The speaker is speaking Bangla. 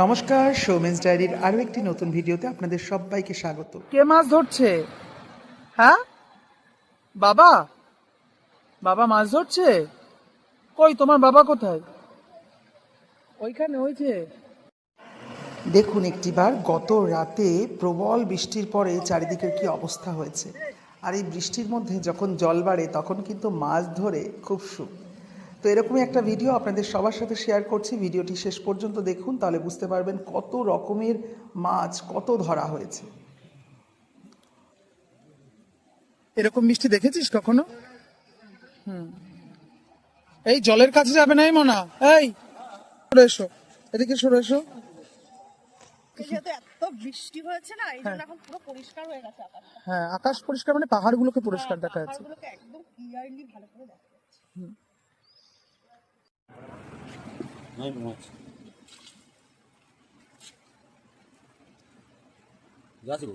নমস্কার, সৌমেন্স ডায়েরির আরও একটি নতুন ভিডিওতে আপনাদের সবাইকে স্বাগত। কে মাছ ধরছে? হ্যাঁ বাবা, বাবা মাছ ধরছে? কই তোমার বাবা কোথায়? ওইখানে, ওই যে। দেখুন একটিবার গত রাতে প্রবল বৃষ্টির পরে চারিদিকের কি অবস্থা হয়েছে। আর এই বৃষ্টির মধ্যে যখন জল বাড়ে তখন কিন্তু মাছ ধরে খুব সুখ। তো এরকমই একটা ভিডিও আপনাদের সবার সাথে শেয়ার করছি। ভিডিওটি শেষ পর্যন্ত দেখুন, তাহলে বুঝতে পারবেন কত রকমের মাছ কত ধরা হয়েছে। এরকম বৃষ্টি দেখেছিস কখনো? এই জলের কাছে যাবে না মনা। এই সরে এসো, এদিকে সরে এসো। যেহেতু এত বৃষ্টি হয়েছে না, এই জন্য এখন পুরো পরিষ্কার হয়ে গেছে আকাশটা। হ্যাঁ, আকাশ পরিষ্কার মানে পাহাড়গুলোকে পরিষ্কার দেখা যাচ্ছে। পাহাড়গুলোকে একদম ক্লিয়ারলি ভালো করে দেখা যাচ্ছে। যাচ্ছে